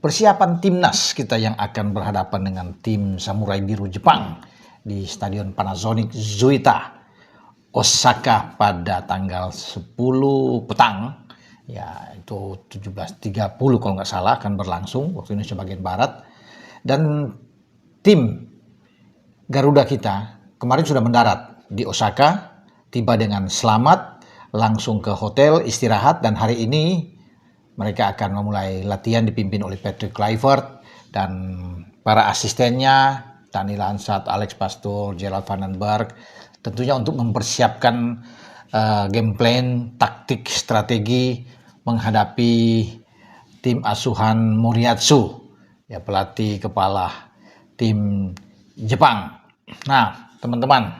Persiapan timnas kita yang akan berhadapan dengan tim Samurai Biru Jepang di Stadion Panasonic Zuita, Osaka pada tanggal 10 petang, ya itu 17.30 kalau nggak salah akan berlangsung waktu Indonesia bagian Barat. Dan tim Garuda kita kemarin sudah mendarat di Osaka, tiba dengan selamat, langsung ke hotel istirahat, dan hari ini mereka akan memulai latihan dipimpin oleh Patrick Kluivert dan para asistennya, Daniel Ansat, Alex Pastoor, Gerald Van den Berg, tentunya untuk mempersiapkan game plan, taktik, strategi menghadapi tim asuhan Moriyasu, ya pelatih kepala tim Jepang. Nah, teman-teman,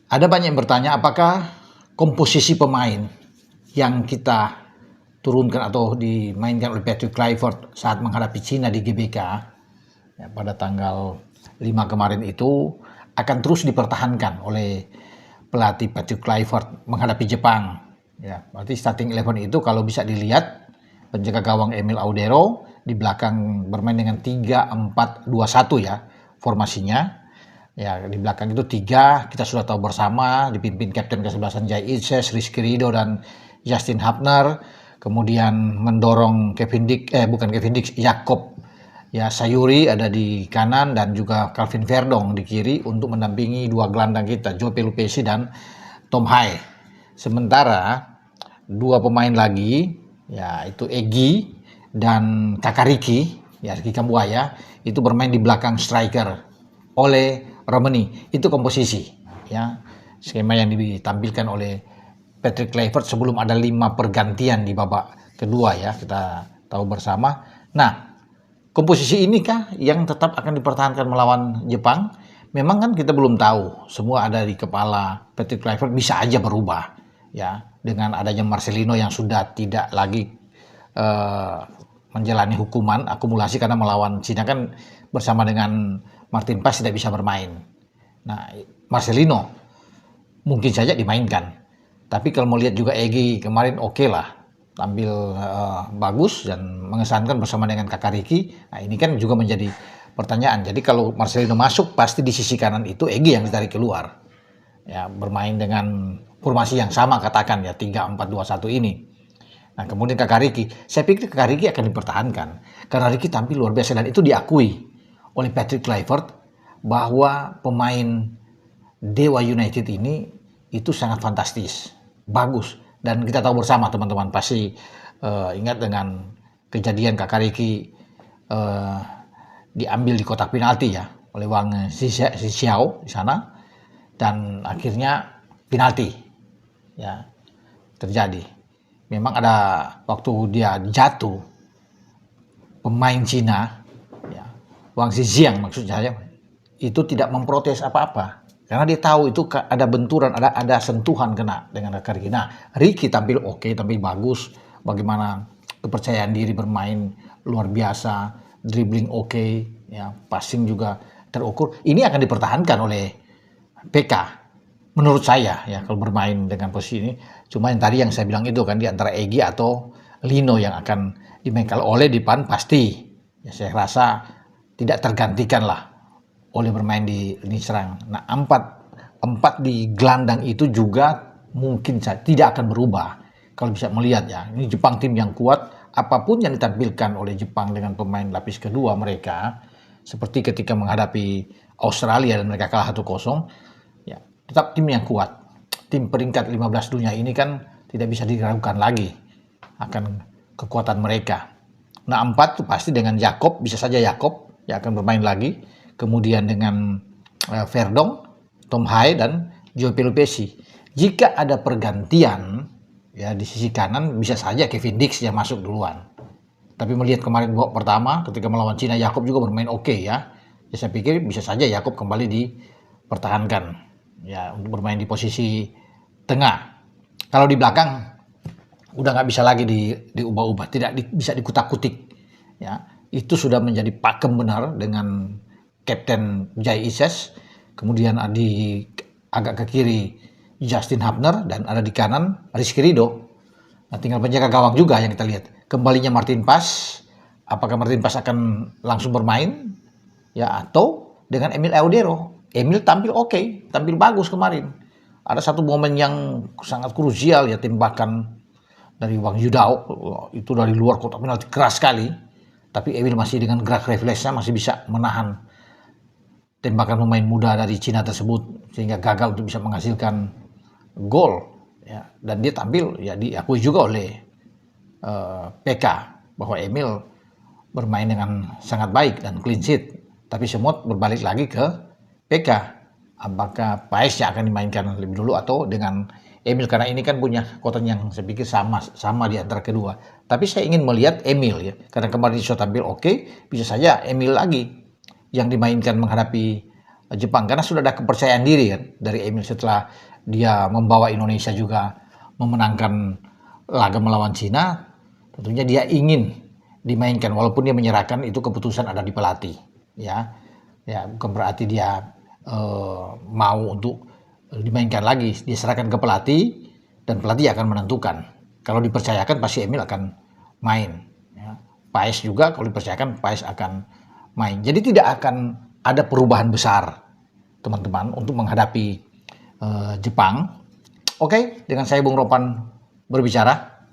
ada banyak yang bertanya apakah komposisi pemain yang kita turunkan atau dimainkan oleh Patrick Kluivert saat menghadapi Cina di GBK ya, pada tanggal 5 kemarin itu akan terus dipertahankan oleh pelatih Patrick Kluivert menghadapi Jepang. Ya, berarti starting 11 itu kalau bisa dilihat, penjaga gawang Emil Audero, di belakang bermain dengan 3-4-2-1 ya formasinya. Ya, di belakang itu 3 kita sudah tahu bersama, dipimpin kapten kesebelasan Jay Itzes, Rizky Ridho dan Justin Hubner. Kemudian mendorong Jakob ya Sayuri ada di kanan, dan juga Calvin Verdong di kiri untuk mendampingi dua gelandang kita, Joe Pelupessy dan Tom Hai. Sementara dua pemain lagi yaitu Egy dan Kakariki, ya Riki Kambuaya, itu bermain di belakang striker oleh Romani. Itu komposisi ya, skema yang ditampilkan oleh Patrick Kluivert sebelum ada 5 pergantian di babak kedua ya, kita tahu bersama. Nah, komposisi ini kah yang tetap akan dipertahankan melawan Jepang? Memang kan kita belum tahu, semua ada di kepala Patrick Kluivert, bisa aja berubah ya dengan adanya Marcelino yang sudah tidak lagi menjalani hukuman akumulasi karena melawan Cina kan bersama dengan Martin Paes tidak bisa bermain. Nah, Marcelino mungkin saja dimainkan. Tapi kalau mau lihat juga Egy kemarin oke lah, tampil bagus dan mengesankan bersama dengan Kakariki. Nah, ini kan juga menjadi pertanyaan. Jadi kalau Marcelino masuk, pasti di sisi kanan itu Egy yang ditarik keluar. Ya, bermain dengan formasi yang sama katakan ya 3-4-2-1 ini. Nah, kemudian Kakariki, saya pikir Kakariki akan dipertahankan karena Ricky tampil luar biasa, dan itu diakui oleh Patrick Kluivert bahwa pemain Dewa United ini itu sangat fantastis, bagus, dan kita tahu bersama teman-teman pasti ingat dengan kejadian Kakariki diambil di kotak penalti ya oleh Wang Xiao di sana, dan akhirnya penalti ya terjadi. Memang ada waktu dia jatuh, pemain Cina ya, Wang Zhijiang maksud saya, itu tidak memprotes apa-apa karena dia tahu itu ada benturan, ada sentuhan kena dengan Kakariki. Nah, Ricky tampil oke, tampil bagus, bagaimana kepercayaan diri bermain luar biasa, dribbling oke, ya, passing juga terukur. Ini akan dipertahankan oleh PK menurut saya ya kalau bermain dengan posisi ini. Cuma yang tadi yang saya bilang itu kan di antara Egy atau Lino yang akan dimainkan oleh Dipan pasti. Ya, saya rasa tidak tergantikan lah oleh bermain di lini serang. Nah, 4 di gelandang itu juga mungkin tidak akan berubah. Kalau bisa melihat ya, ini Jepang tim yang kuat, apapun yang ditampilkan oleh Jepang dengan pemain lapis kedua mereka, seperti ketika menghadapi Australia dan mereka kalah 1-0, ya tetap tim yang kuat. Tim peringkat 15 dunia ini kan tidak bisa diragukan lagi akan kekuatan mereka. Nah, 4 itu pasti dengan Jakob, bisa saja Jakob yang akan bermain lagi. Kemudian dengan Verdong, Tom Hai, dan Joe Pelupessy. Jika ada pergantian ya di sisi kanan, bisa saja Kevin Dix yang masuk duluan. Tapi melihat kemarin babak pertama ketika melawan Cina, Jakob juga bermain oke ya. Ya saya pikir bisa saja Jakob kembali dipertahankan ya untuk bermain di posisi tengah. Kalau di belakang udah nggak bisa lagi diubah-ubah, tidak bisa dikutak-kutik ya. Itu sudah menjadi pakem benar dengan Kapten Jay Itzes, kemudian agak ke kiri Justin Hubner, dan ada di kanan Rizky Ridho. Nah, tinggal penjaga gawang juga yang kita lihat. Kembalinya Martin Paes, apakah Martin Paes akan langsung bermain ya atau dengan Emil Eudero. Emil tampil oke, tampil bagus kemarin. Ada satu momen yang sangat krusial ya, tembakan dari Wang Yudao itu dari luar kotak penalti keras sekali. Tapi Emil masih dengan gerak refleksnya masih bisa menahan tembakan pemain muda dari Cina tersebut sehingga gagal untuk bisa menghasilkan gol ya. Dan dia tampil ya diakui juga oleh PK bahwa Emil bermain dengan sangat baik dan clean sheet. Tapi semut berbalik lagi ke PK. Apakah Paes yang akan dimainkan lebih dulu atau dengan Emil, karena ini kan punya kekuatan yang saya pikir sama di antara kedua. Tapi saya ingin melihat Emil ya, karena kemarin sudah tampil oke, bisa saja Emil lagi yang dimainkan menghadapi Jepang, karena sudah ada kepercayaan diri kan dari Emil setelah dia membawa Indonesia juga memenangkan laga melawan Cina. Tentunya dia ingin dimainkan walaupun dia menyerahkan itu keputusan ada di pelatih ya bukan berarti dia mau untuk dimainkan lagi, dia serahkan ke pelatih dan pelatih akan menentukan. Kalau dipercayakan pasti Emil akan main ya. Paes juga kalau dipercayakan Paes akan main. Jadi tidak akan ada perubahan besar teman-teman untuk menghadapi Jepang. Oke, dengan saya Bung Ropan berbicara.